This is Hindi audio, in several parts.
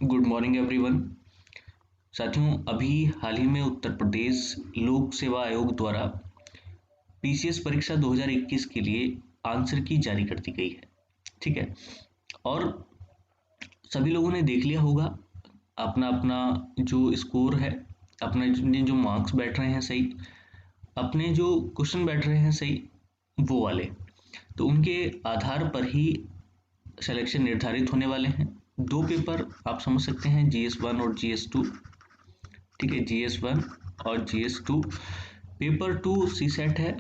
Good morning everyone. साथियों, अभी हाल ही में उत्तर प्रदेश लोक सेवा आयोग द्वारा पीसीएस परीक्षा 2021 के लिए आंसर की जारी कर दी गई है। ठीक है। और सभी लोगों ने देख लिया होगा अपना अपना जो स्कोर है, अपने जो मार्क्स बैठ रहे हैं सही, अपने जो क्वेश्चन बैठ रहे हैं सही, वो वाले, तो उनके आधार पर ही सिलेक्शन निर्धारित होने वाले हैं। दो पेपर आप समझ सकते हैं, GS1 और GS2। ठीक है, GS1 और GS2। पेपर 2 सी सेट है।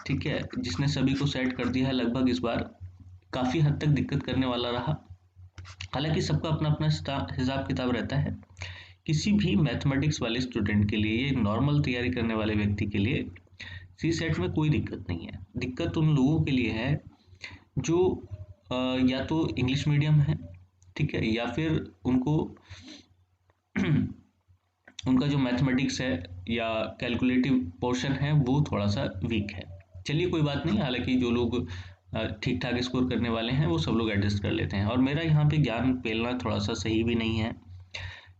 ठीक है, जिसने सभी को सेट कर दिया है लगभग। इस बार काफ़ी हद तक दिक्कत करने वाला रहा। हालांकि सबका अपना अपना हिसाब किताब रहता है। किसी भी मैथमेटिक्स वाले स्टूडेंट के लिए, ये नॉर्मल तैयारी करने वाले व्यक्ति के लिए सी सेट में कोई दिक्कत नहीं है। दिक्कत उन लोगों के लिए है जो या तो इंग्लिश मीडियम है, ठीक है, या फिर उनको उनका जो मैथमेटिक्स है या कैलकुलेटिव पोर्शन है वो थोड़ा सा वीक है। चलिए कोई बात नहीं, हालांकि जो लोग ठीक ठाक स्कोर करने वाले हैं वो सब लोग एडजस्ट कर लेते हैं। और मेरा यहाँ पे ज्ञान पेलना थोड़ा सा सही भी नहीं है,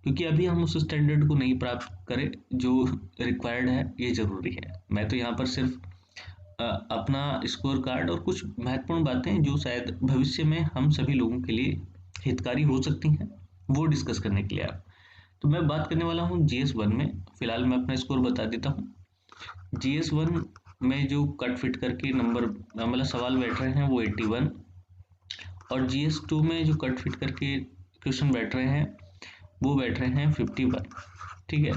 क्योंकि अभी हम उस स्टैंडर्ड को नहीं प्राप्त करें जो रिक्वायर्ड है, ये ज़रूरी है। मैं तो यहाँ पर सिर्फ अपना स्कोर कार्ड और कुछ महत्वपूर्ण बातें जो शायद भविष्य में हम सभी लोगों के लिए हितकारी हो सकती हैं, वो डिस्कस करने के लिए आप। तो मैं बात करने वाला हूँ GS1 में। फिलहाल मैं अपना स्कोर बता देता हूँ। GS1 में जो कट फिट करके नंबर मतलब सवाल बैठ रहे हैं वो 81, और GS2 में जो कट फिट करके क्वेश्चन बैठ रहे हैं वो बैठ रहे हैं 51। ठीक है,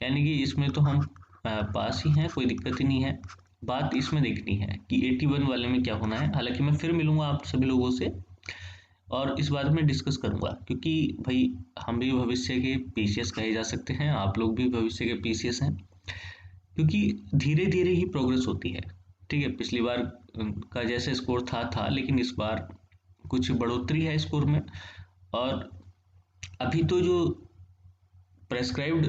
यानी कि इसमें तो हम पास ही हैं, कोई दिक्कत ही नहीं है। बात इसमें देखनी है कि 81 वाले में क्या होना है। हालांकि मैं फिर मिलूंगा आप सभी लोगों से और इस बारे में डिस्कस करूंगा, क्योंकि भाई हम भी भविष्य के पीसीएस कहे जा सकते हैं, आप लोग भी भविष्य के पीसीएस हैं, क्योंकि धीरे धीरे ही प्रोग्रेस होती है। ठीक है, पिछली बार का जैसे स्कोर था, लेकिन इस बार कुछ बढ़ोतरी है स्कोर में। और अभी तो जो प्रेस्क्राइब्ड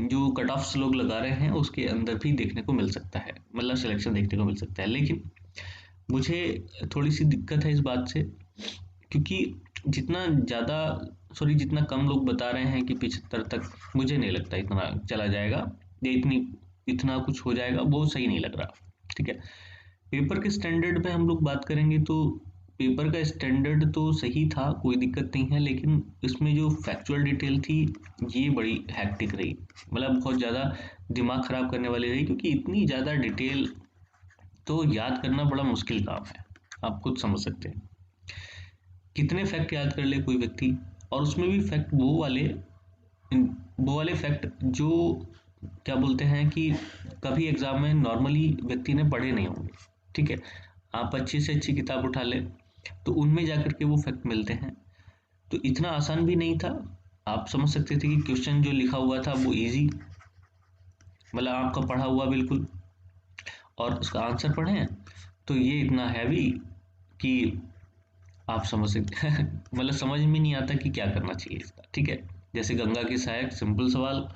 जो कट ऑफ्स लोग लगा रहे हैं उसके अंदर भी देखने को मिल सकता है, मतलब सिलेक्शन देखने को मिल सकता है। लेकिन मुझे थोड़ी सी दिक्कत है इस बात से, क्योंकि जितना कम लोग बता रहे हैं कि 75 तक, मुझे नहीं लगता इतना चला जाएगा या इतना कुछ हो जाएगा, वो सही नहीं लग रहा। ठीक है, पेपर के स्टैंडर्ड पे हम लोग बात करेंगे तो पेपर का स्टैंडर्ड तो सही था, कोई दिक्कत नहीं है, लेकिन इसमें जो फैक्चुअल डिटेल थी ये बड़ी हैक्टिक रही, मतलब बहुत ज़्यादा दिमाग ख़राब करने वाली रही, क्योंकि इतनी ज़्यादा डिटेल तो याद करना बड़ा मुश्किल काम है। आप खुद समझ सकते हैं कितने फैक्ट याद कर ले कोई व्यक्ति, और उसमें भी फैक्ट वो वाले फैक्ट जो क्या बोलते हैं कि कभी एग्जाम में नॉर्मली व्यक्ति ने पढ़े नहीं होंगे। ठीक है, आप अच्छी से अच्छी किताब उठा ले तो उनमें जाकर के वो फैक्ट मिलते हैं। तो इतना आसान भी नहीं था। आप समझ सकते थे कि क्वेश्चन जो लिखा हुआ था वो इजी, मतलब आपका पढ़ा हुआ बिल्कुल, और उसका आंसर पढ़ें तो ये इतना हैवी कि आप समझ सकते हैं मतलब समझ में नहीं आता कि क्या करना चाहिए इसका। ठीक है, जैसे गंगा की सहायक, सिंपल सवाल,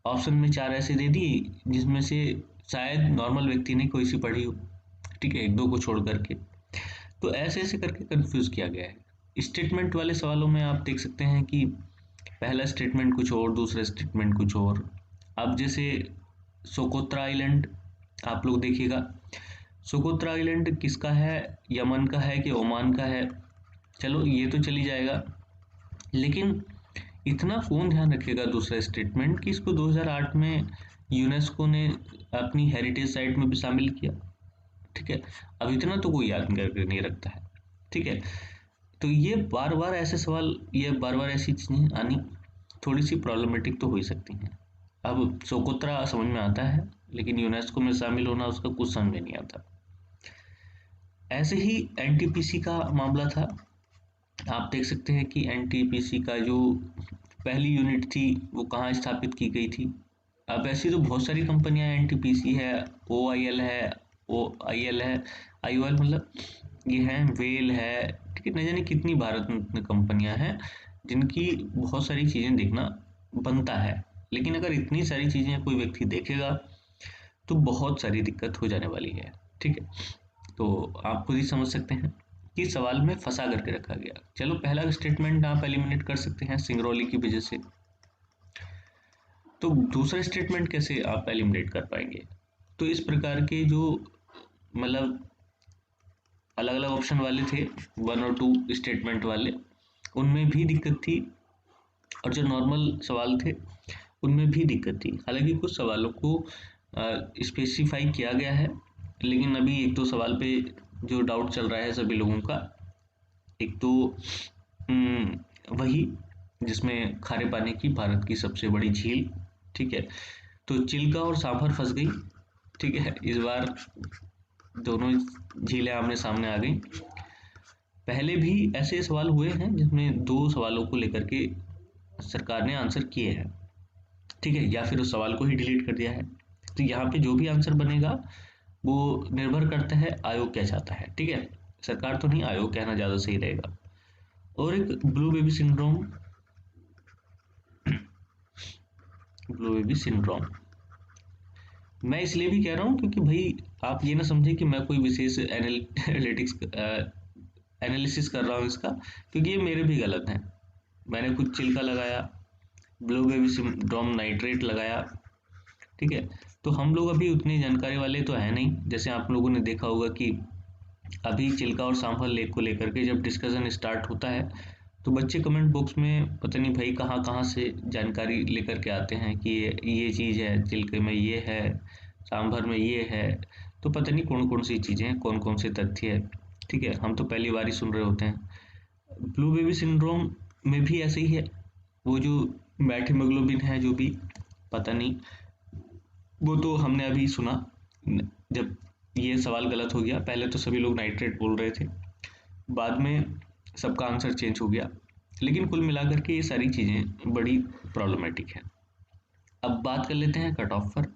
ऑप्शन में 4 ऐसे दे दिए जिसमें से शायद नॉर्मल व्यक्ति ने कोई सी पढ़ी हो। ठीक है, एक दो को छोड़ करके, तो ऐसे ऐसे करके कंफ्यूज किया गया है। स्टेटमेंट वाले सवालों में आप देख सकते हैं कि पहला स्टेटमेंट कुछ और, दूसरा स्टेटमेंट कुछ और। अब जैसे सोकोत्रा आइलैंड आप लोग देखिएगा, सोकोत्रा आइलैंड किसका है, यमन का है कि ओमान का है, चलो ये तो चली जाएगा। लेकिन इतना कौन ध्यान रखेगा दूसरा स्टेटमेंट कि इसको 2008 में यूनेस्को ने अपनी हेरिटेज साइट में भी शामिल किया। ठीक है, अब इतना तो कोई याद करके नहीं रखता है। ठीक है, तो ये बार बार ऐसे सवाल, ये बार बार ऐसी चीज़ें आनी थोड़ी सी प्रॉब्लमेटिक तो हो ही सकती हैं। अब सोकोत्रा समझ में आता है, लेकिन यूनेस्को में शामिल होना उसका कुछ समझ में नहीं आता। ऐसे ही एनटीपीसी का मामला था। आप देख सकते हैं कि एनटीपीसी का जो पहली यूनिट थी वो कहाँ स्थापित की गई थी। अब ऐसी तो बहुत सारी कंपनियां हैं, एनटीपीसी है, ओआईएल है, ओआईएल है, आईओएल मतलब ये हैं, वेल है। ठीक है, न जाने कितनी भारत में कंपनियां हैं जिनकी बहुत सारी चीज़ें देखना बनता है। लेकिन अगर इतनी सारी चीज़ें कोई व्यक्ति देखेगा तो बहुत सारी दिक्कत हो जाने वाली है। ठीक है, तो आप खुद ही समझ सकते हैं कि सवाल में फंसा करके रखा गया। चलो पहला स्टेटमेंट आप एलिमिनेट कर सकते हैं सिंगरौली की वजह से, तो दूसरा स्टेटमेंट कैसे आप एलिमिनेट कर पाएंगे? तो इस प्रकार के जो मतलब अलग अलग ऑप्शन वाले थे, 1 और 2 स्टेटमेंट वाले, उनमें भी दिक्कत थी, और जो नॉर्मल सवाल थे उनमें भी दिक्कत थी। हालांकि कुछ सवालों को स्पेसिफाई किया गया है, लेकिन अभी एक दो सवाल पे जो डाउट चल रहा है सभी लोगों का, एक तो वही जिसमें खारे पानी की भारत की सबसे बड़ी झील, ठीक है, तो चिल्का और सांभर फंस गई, ठीक है, इस बार दोनों झीलें आमने सामने आ गई। पहले भी ऐसे सवाल हुए हैं जिसमें 2 सवालों को लेकर के सरकार ने आंसर किए हैं, ठीक है, या फिर उस सवाल को ही डिलीट कर दिया है। तो यहाँ पे जो भी आंसर बनेगा वो निर्भर करता है आयोग क्या चाहता है, ठीक है, सरकार तो नहीं, आयोग कहना ज़्यादा सही रहेगा। और एक blue baby syndrome, blue baby syndrome मैं इसलिए भी कह रहा हूँ क्योंकि भाई आप ये ना समझे कि मैं कोई विशेष एनालिसिस कर रहा हूँ इसका, क्योंकि ये मेरे भी गलत हैं। मैंने कुछ चिल्का लगाया, ब्लू बेबी सिंड्रोम नाइट्रेट लगाया, ठीक है, तो हम लोग अभी उतनी जानकारी वाले तो है नहीं। जैसे आप लोगों ने देखा होगा कि अभी चिल्का और सांभर लेक को लेकर के जब डिस्कशन स्टार्ट होता है तो बच्चे कमेंट बॉक्स में पता नहीं भाई कहाँ कहाँ से जानकारी लेकर के आते हैं कि ये चीज़ है, चिल्के में ये है, सांभर में ये है, तो पता नहीं कौन कौन सी चीज़ें हैं, कौन कौन से तथ्य है, ठीक है, हम तो पहली बार ही सुन रहे होते हैं। ब्लू बेबी सिंड्रोम में भी ऐसे ही है, वो जो बैट हीमोग्लोबिन है जो भी, पता नहीं, वो तो हमने अभी सुना जब ये सवाल गलत हो गया, पहले तो सभी लोग नाइट्रेट बोल रहे थे, बाद में सबका आंसर चेंज हो गया। लेकिन कुल मिलाकर के ये सारी चीज़ें बड़ी प्रॉब्लमेटिक है। अब बात कर लेते हैं कट ऑफ पर।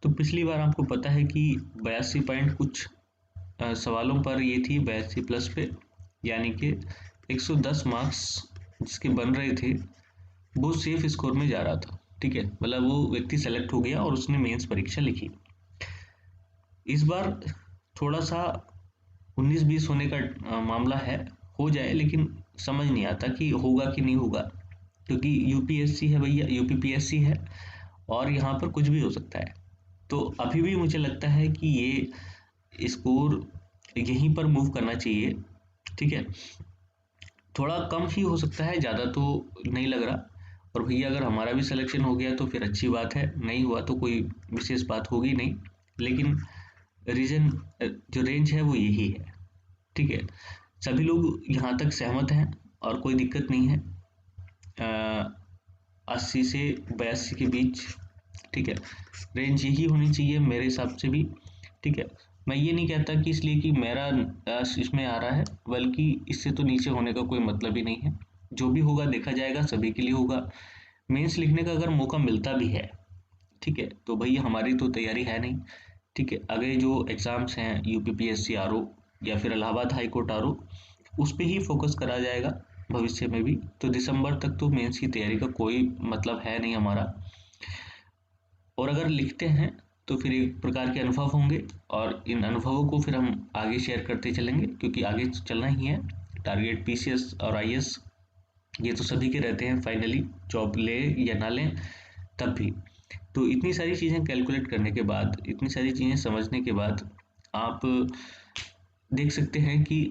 तो पिछली बार आपको पता है कि 82 पॉइंट कुछ सवालों पर ये थी 82 प्लस पे, यानी कि 110 मार्क्स जिसके बन रहे थे वो सेफ स्कोर में जा रहा था, ठीक है, मतलब वो व्यक्ति सेलेक्ट हो गया और उसने मेंस परीक्षा लिखी। इस बार थोड़ा सा 19-20 होने का मामला है, हो जाए, लेकिन समझ नहीं आता कि होगा कि नहीं होगा, क्योंकि यूपीएससी है भैया, यूपीपीएससी है और यहाँ पर कुछ भी हो सकता है। तो अभी भी मुझे लगता है कि ये स्कोर यहीं पर मूव करना चाहिए, ठीक है, थोड़ा कम ही हो सकता है, ज़्यादा तो नहीं लग रहा। और भैया अगर हमारा भी सिलेक्शन हो गया तो फिर अच्छी बात है, नहीं हुआ तो कोई विशेष बात होगी नहीं, लेकिन रीजन जो रेंज है वो यही है, ठीक है, सभी लोग यहाँ तक सहमत हैं और कोई दिक्कत नहीं है, 80 से 82 के बीच, ठीक है, रेंज यही होनी चाहिए मेरे हिसाब से भी, ठीक है। मैं ये नहीं कहता कि इसलिए कि मेरा इसमें आ रहा है, बल्कि इससे तो नीचे होने का कोई मतलब ही नहीं है, जो भी होगा देखा जाएगा, सभी के लिए होगा। मेंस लिखने का अगर मौका मिलता भी है, ठीक है, तो भैया हमारी तो तैयारी है नहीं, ठीक है, आगे जो एग्ज़ाम्स हैं यूपीपीएससी आरओ या फिर इलाहाबाद हाई कोर्ट आरओ, उस पर ही फोकस करा जाएगा भविष्य में भी। तो दिसंबर तक तो मेंस की तैयारी का कोई मतलब है नहीं हमारा, और अगर लिखते हैं तो फिर एक प्रकार के अनुभव होंगे और इन अनुभवों को फिर हम आगे शेयर करते चलेंगे, क्योंकि आगे चलना ही है। टारगेट पीसीएस और आईएएस ये तो सभी के रहते हैं, फाइनली जॉब ले या ना लें तब भी। तो इतनी सारी चीज़ें कैलकुलेट करने के बाद, इतनी सारी चीज़ें समझने के बाद आप देख सकते हैं कि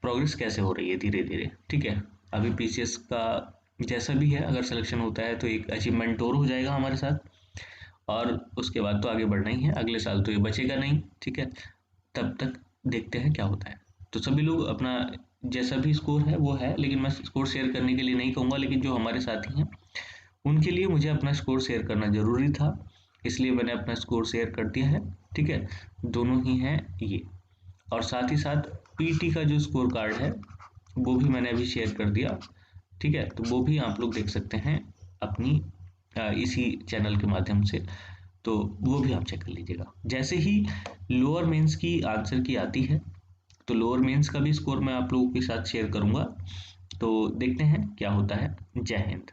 प्रोग्रेस कैसे हो रही है धीरे धीरे, ठीक है। अभी पीसीएस का जैसा भी है, अगर सिलेक्शन होता है तो एक अचीवमेंट और हो जाएगा हमारे साथ, और उसके बाद तो आगे बढ़ना ही है, अगले साल तो ये बचेगा नहीं, ठीक है, तब तक देखते हैं क्या होता है। तो सभी लोग अपना जैसा भी स्कोर है वो है, लेकिन मैं स्कोर शेयर करने के लिए नहीं कहूँगा, लेकिन जो हमारे साथी हैं उनके लिए मुझे अपना स्कोर शेयर करना ज़रूरी था, इसलिए मैंने अपना स्कोर शेयर कर दिया है, ठीक है, दोनों ही हैं ये। और साथ ही साथ पीटी का जो स्कोर कार्ड है वो भी मैंने अभी शेयर कर दिया, ठीक है, तो वो भी आप लोग देख सकते हैं अपनी इसी चैनल के माध्यम से, तो वो भी आप चेक कर लीजिएगा। जैसे ही लोअर मेंस की आंसर की आती है तो लोअर मेंस का भी स्कोर मैं आप लोगों के साथ शेयर करूंगा, तो देखते हैं क्या होता है। जय हिंद।